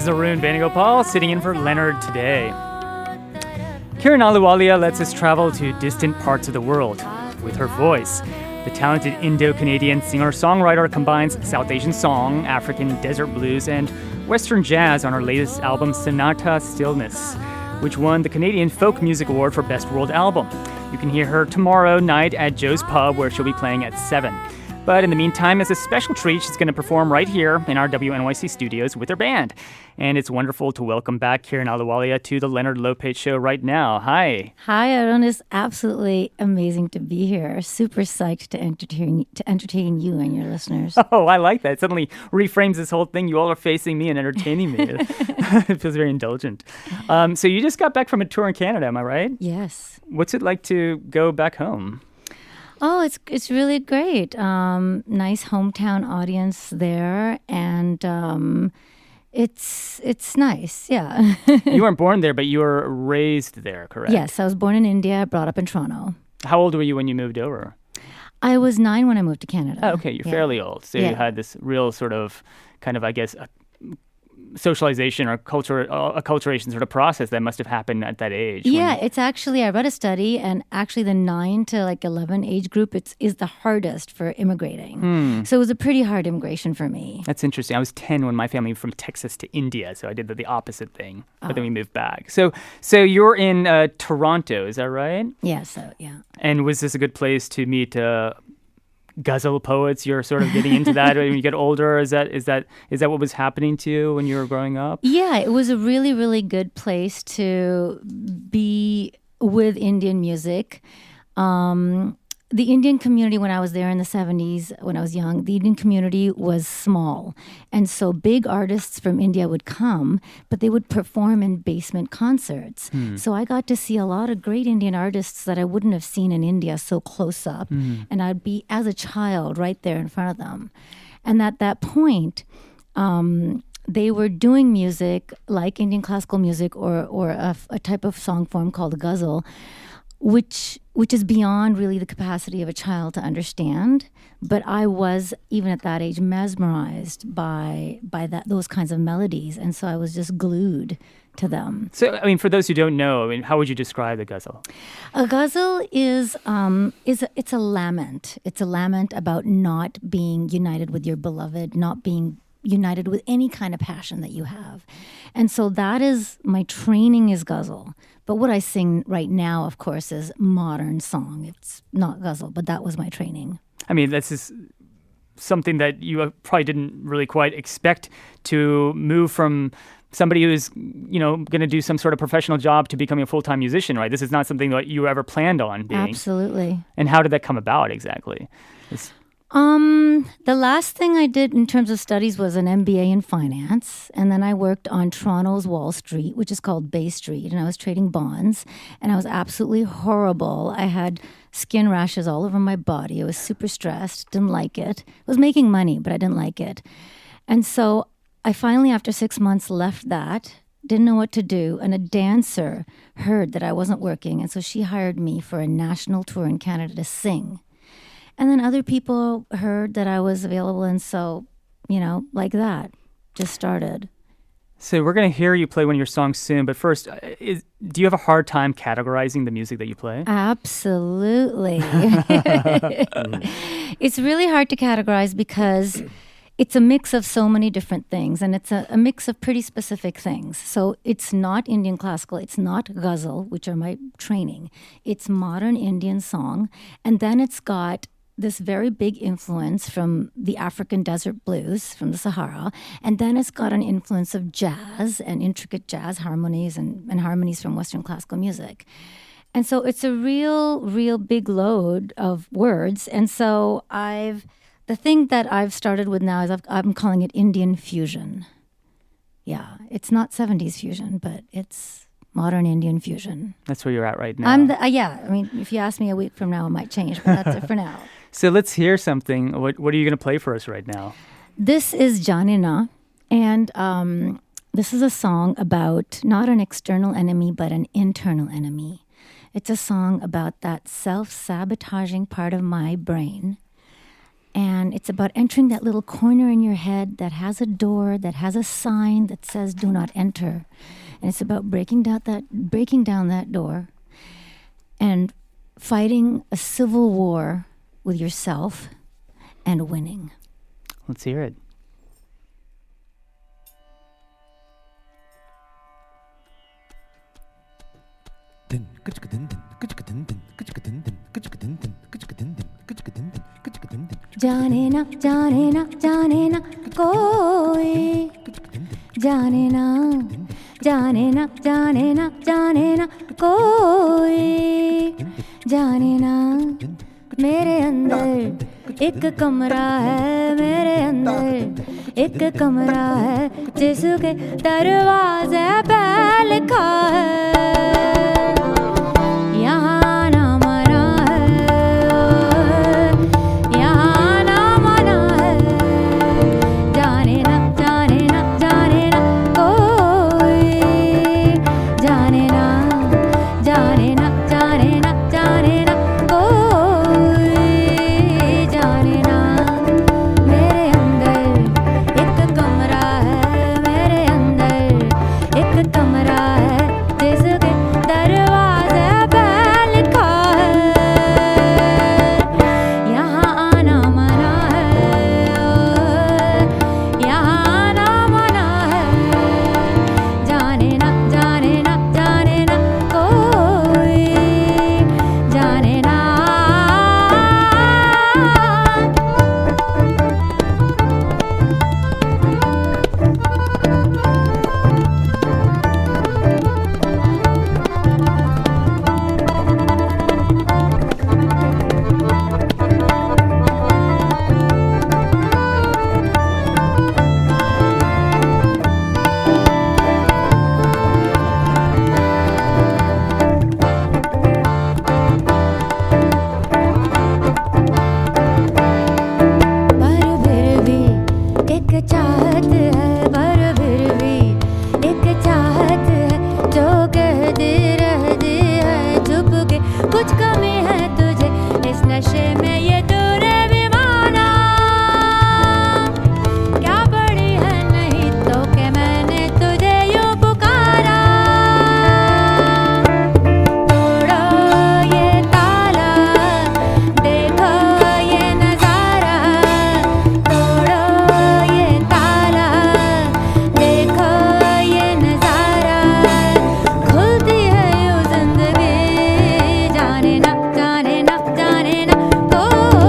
Arun Venugopal, sitting in for Leonard today. Kiran Ahluwalia lets us travel to distant parts of the world with her voice. The talented Indo-Canadian singer-songwriter combines South Asian song, African desert blues, and Western jazz on her latest album, Sanata, Stillness, which won the Canadian Folk Music Award for Best World Album. You can hear her tomorrow night at Joe's Pub, where she'll be playing at 7. But in the meantime, as a special treat, she's going to perform right here in our WNYC studios with her band. And it's wonderful to welcome back Kiran Ahluwalia to the Leonard Lopate Show right now. Hi. Hi, Arun. It's absolutely amazing to be here. Super psyched to entertain you and your listeners. Oh, I like that. It suddenly reframes this whole thing. You all are facing me and entertaining me. It feels very indulgent. So you just got back from a tour in Canada, am I right? Yes. What's it like to go back home? Oh, it's really great. Nice hometown audience there, and it's nice. Yeah. You weren't born there, but you were raised there, correct? Yes, I was born in India, brought up in Toronto. How old were you when you moved over? I was 9 when I moved to Canada. Oh, okay, you're fairly old. So you had this real sort of kind of, I guess, socialization or acculturation sort of process that must have happened at that age. Yeah, it's actually, I read a study, and actually the 9 to 11 age group is the hardest for immigrating. So it was a pretty hard immigration for me. That's interesting. I was 10 when my family moved from Texas to India, so I did the opposite thing, but then we moved back. So you're in Toronto, is that right? Yeah, And was this a good place to meet ghazal poets? You're sort of getting into that when you get older. Is that what was happening to you when you were growing up? Yeah, it was a really, really good place to be with Indian music. The Indian community, when I was there in the 70s, when I was young, the Indian community was small. And so big artists from India would come, but they would perform in basement concerts. So I got to see a lot of great Indian artists that I wouldn't have seen in India so close up. And I'd be, as a child, right there in front of them. And at that point, they were doing music like Indian classical music or a type of song form called ghazal, which is beyond really the capacity of a child to understand. But I was, even at that age, mesmerized by those kinds of melodies. And so I was just glued to them. So, I mean, for those who don't know, how would you describe the ghazal? A ghazal is it's a lament. It's a lament about not being united with your beloved, not being united with any kind of passion that you have. And so that is, my training is ghazal. But what I sing right now, of course, is modern song. It's not ghazal, but that was my training. I mean, this is something that you probably didn't really quite expect to move from somebody who's, going to do some sort of professional job to becoming a full-time musician, right? This is not something that you ever planned on being. Absolutely. And how did that come about exactly? The last thing I did in terms of studies was an MBA in finance, and then I worked on Toronto's Wall Street, which is called Bay Street, and I was trading bonds, and I was absolutely horrible. I had skin rashes all over my body. I was super stressed, didn't like it. I was making money, but I didn't like it. And so I finally, after 6 months, left that, didn't know what to do, and a dancer heard that I wasn't working, and so she hired me for a national tour in Canada to sing. And then other people heard that I was available, and so, like that, just started. So we're going to hear you play one of your songs soon, but first, do you have a hard time categorizing the music that you play? Absolutely. It's really hard to categorize because it's a mix of so many different things, and it's a mix of pretty specific things. So it's not Indian classical, it's not ghazal, which are my training. It's modern Indian song, and then it's got this very big influence from the African desert blues, from the Sahara, and then it's got an influence of jazz and intricate jazz harmonies and harmonies from Western classical music. And so it's a real big load of words. And so the thing that I've started with now is I'm calling it Indian fusion. Yeah, it's not 70s fusion, but it's modern Indian fusion. That's where you're at right now. If you ask me a week from now, it might change, but that's it for now. So let's hear something. What are you going to play for us right now? This is Janina, and this is a song about not an external enemy, but an internal enemy. It's a song about that self-sabotaging part of my brain And it's about entering that little corner in your head that has a door, that has a sign that says "Do not enter." And it's about breaking down that door and fighting a civil war with yourself and winning. Let's hear it. जाने ना जाने ना जाने ना कोई जाने ना जाने ना जाने ना जाने ना कोई जाने ना मेरे अंदर एक कमरा है मेरे अंदर एक कमरा है जिसके दरवाजे पे लिखा है यहाँ ना मना है यहाँ ना मना है जाने ना जाने ना जाने ना कोई जाने ना जाने ना जाने ना जाने ना कोई जाने ना मेरे अंदर एक कमरा है मेरे अंदर एक कमरा है जिसके दरवाजे पे लिखा है यहाँ आना मना है यहाँ आना मना है जाने ना जाने ना जाने ना कोई जाने ना पर फिर भी एक चाहत है पर फिर भी एक चाहत है जो कहती रहती है चुप के कुछ कमी है तुझे इस नशे में ये तूने भी माना क्या पड़ी है नहीं तो के मैंने तुझे यूं पुकारा तोड़ो ये ताला देखो ये नजारा तोड़ो ये ताला देखो ये नजारा खुलती है यूं जिंदगी जाने ना जाने ना जाने ना कोई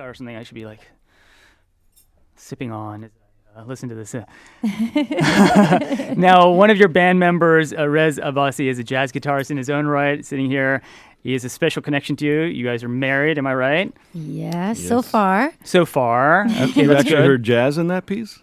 or something I should be like sipping on as I listen to this. Now, one of your band members, Rez Abbasi, is a jazz guitarist in his own right, sitting here. He has a special connection to you. You guys are married, am I right? Yes. So far. So far. Okay, You that's actually good. heard jazz in that piece?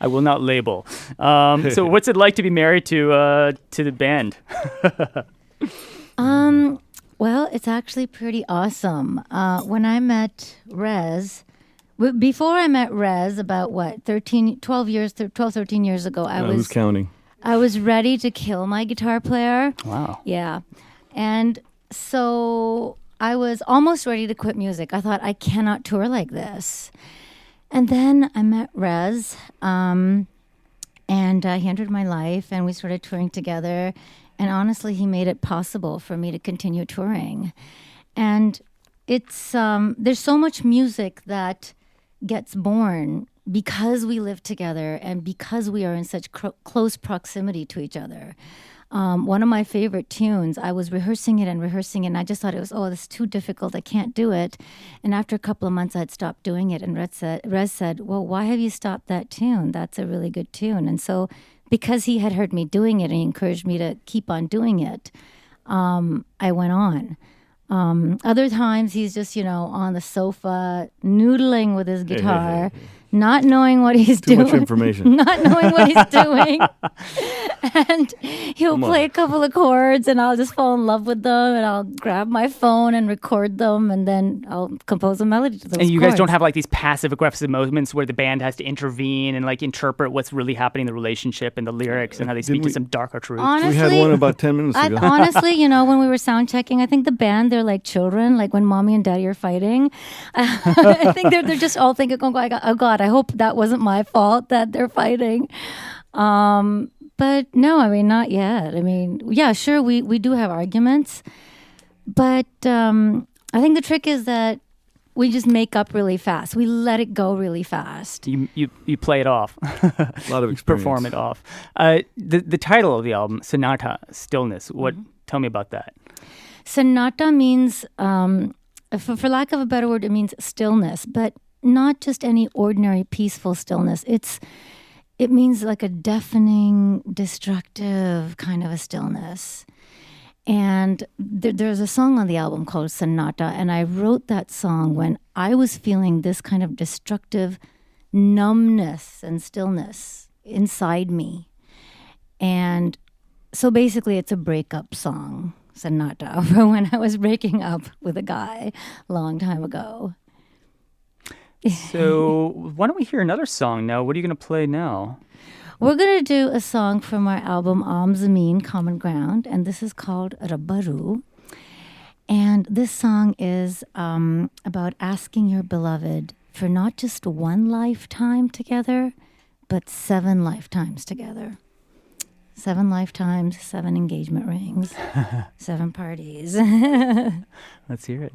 I will not label. So what's it like to be married to the band? Well, it's actually pretty awesome. When I met Rez, before I met Rez, about 13 years ago, Who's counting? I was ready to kill my guitar player. Wow. Yeah. And so I was almost ready to quit music. I thought, I cannot tour like this. And then I met Rez, and he entered my life, and we started touring together. And honestly, he made it possible for me to continue touring. And it's there's so much music that gets born because we live together and because we are in such close proximity to each other. One of my favorite tunes, I was rehearsing it, and I just thought it was, this is too difficult, I can't do it. And after a couple of months, I'd stopped doing it, and Rez said, well, why have you stopped that tune? That's a really good tune. And so because he had heard me doing it and he encouraged me to keep on doing it, I went on. Other times he's just, on the sofa, noodling with his guitar, not knowing what he's doing. Too much information. Not knowing what he's doing. And he'll play a couple of chords and I'll just fall in love with them and I'll grab my phone and record them and then I'll compose a melody to those And you chords. guys don't have like these passive aggressive moments where the band has to intervene and like interpret what's really happening in the relationship and the lyrics and how they speak to some darker truth. Honestly, We had one about 10 minutes ago. Honestly, when we were sound checking, I think the band, they're like children, like when mommy and daddy are fighting. I think they're just all thinking, oh God, I hope that wasn't my fault that they're fighting. But no, not yet. Yeah, sure, we do have arguments. But I think the trick is that we just make up really fast. We let it go really fast. You play it off. A lot of experience. Perform it off. The title of the album, Sanata, Stillness. Tell me about that. Sanata means, for lack of a better word, it means stillness, but not just any ordinary peaceful stillness. It means like a deafening, destructive kind of a stillness. And there's a song on the album called Sanata, and I wrote that song when I was feeling this kind of destructive numbness and stillness inside me. And so basically it's a breakup song, Sanata, for when I was breaking up with a guy a long time ago. So why don't we hear another song now? What are you going to play now? We're going to do a song from our album Aam Zameen, Common Ground, and this is called Rabbaru. And this song is about asking your beloved for not just one lifetime together, but 7 lifetimes together. 7 lifetimes, 7 engagement rings, 7 parties. Let's hear it.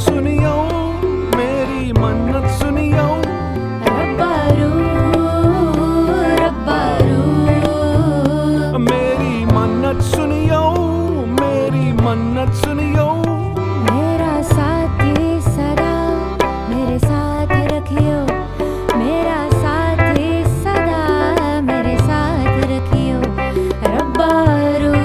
सुनियो मेरी मन्नत सुनियो रब्बारू रब्बारू मेरी मन्नत सुनियो मेरी मन्नत सुनियो मेरा साथी सदा मेरे साथ रखियो मेरा साथी सदा मेरे साथ रखियो रब्बारू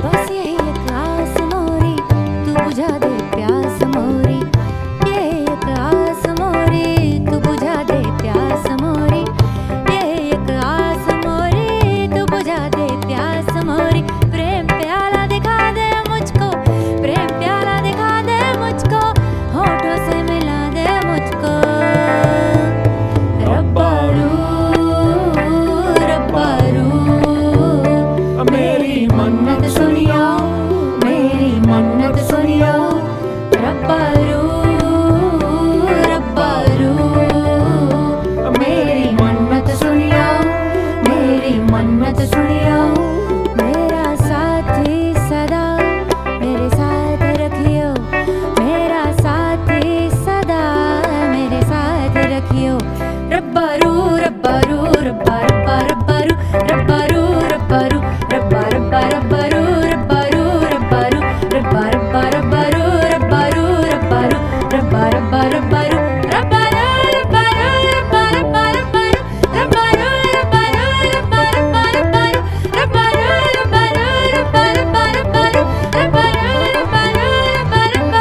बस यही एक आस मोरी तू बुझा दे प्यास मोरी ये एक आस मोरी तू बुझा दे प्यास मोरी ये एक आस मोरी तू बुझा दे प्यास मोरी प्रेम प्याला दिखा दे मुझको प्रेम प्याला दिखा दे मुझको होठों से मिला दे मुझको रब्बारू रब्बारू मेरी मन्नत सुनियो मेरी मन्नत सुनियो रब्बारू रब्बारू मेरी मन्नत सुनियो मेरी मन्नत सुनियो मेरा साथी सदा मेरे साथ रखियो मेरा साथी सदा मेरे साथ रखियो रब्बारू रब्बारू रब्बा रब्बा रब्बारू रब्बारू रब्बारू रब्बा रब्बा रब्बारू रब्बारू रब्बारू रब्बा रब्बा रब्बारू रब्बारू रब्बारू रब्बा रब्बा रब्बारू रब्बारू रब्बारू रब्बा रब्बा रब्बारू रब्बारू रब्बारू रब्बा रब्बा रब्बारू रब्बारू रब्बारू रब्बा रब्बा रब्बारू रब्बारू रब्बारू रब्बा रब्बा रब्बारू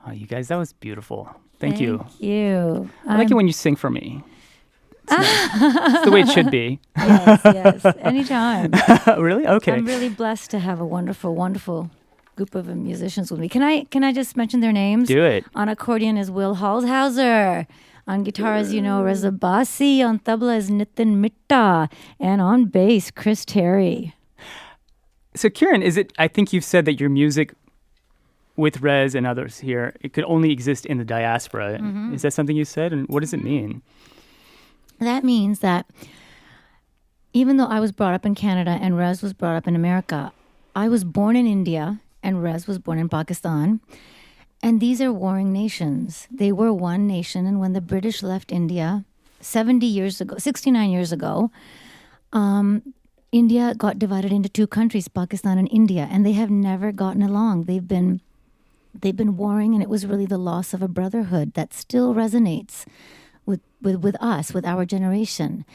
Oh, you guys, that was beautiful. Thank you. Thank you. I like it when you sing for me. It's the way it should be. Yes, anytime. Really? Okay. I'm really blessed to have a wonderful, wonderful group of musicians with me. Can I just mention their names? Do it. On accordion is Holshouser. On guitar, as you know, Rez Abbasi. On tabla is Nitin Mitta. And on bass, Chris Tarry. So, Kiran, I think you've said that your music with Rez and others here, it could only exist in the diaspora. Mm-hmm. Is that something you said? And what does it mean? That means that even though I was brought up in Canada and Rez was brought up in America, I was born in India and Rez was born in Pakistan. And these are warring nations. They were one nation. And when the British left India 69 years ago, India got divided into two countries, Pakistan and India, and they have never gotten along. They've been warring, and it was really the loss of a brotherhood that still resonates with us, with our generation.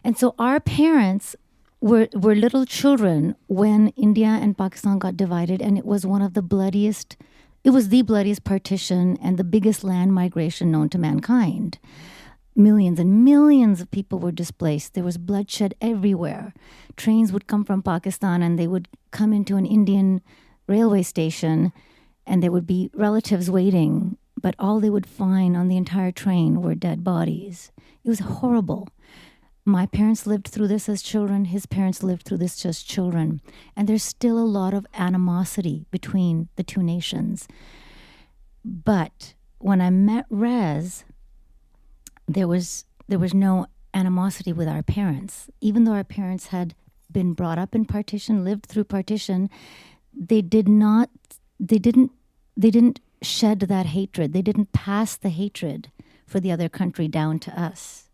And so our parents were little children when India and Pakistan got divided, and it was the bloodiest partition and the biggest land migration known to mankind. Millions and millions of people were displaced. There was bloodshed everywhere. Trains would come from Pakistan and they would come into an Indian railway station and there would be relatives waiting, but all they would find on the entire train were dead bodies. It was horrible. My parents lived through this as children. His parents lived through this as children. And there's still a lot of animosity between the two nations. But when I met Rez, there was no animosity with our parents. Even though our parents had been brought up in partition, lived through partition, they didn't shed that hatred. They didn't pass the hatred for the other country down to us.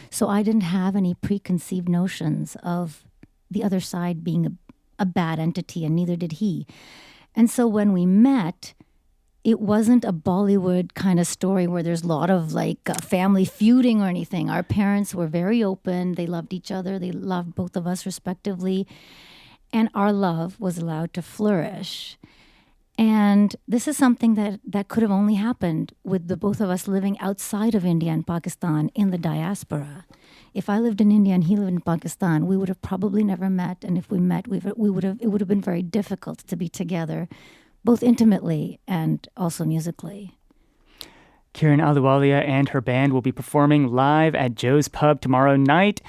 So I didn't have any preconceived notions of the other side being a bad entity, and neither did he. And so when we met, it wasn't a Bollywood kind of story where there's a lot of family feuding or anything. Our parents were very open. They loved each other. They loved both of us respectively. And our love was allowed to flourish. And this is something that could have only happened with the both of us living outside of India and Pakistan in the diaspora. If I lived in India and he lived in Pakistan, we would have probably never met. And if we met, it would have been very difficult to be together, both intimately and also musically. Kiran Ahluwalia and her band will be performing live at Joe's Pub tomorrow night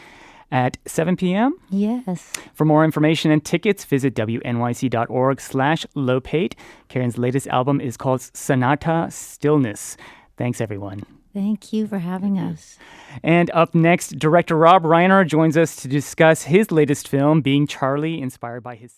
at 7 p.m. Yes. For more information and tickets, visit wnyc.org/lopate. Kiran's latest album is called Sanata, Stillness. Thanks, everyone. Thank you for having us. And up next, director Rob Reiner joins us to discuss his latest film, Being Charlie, inspired by his son.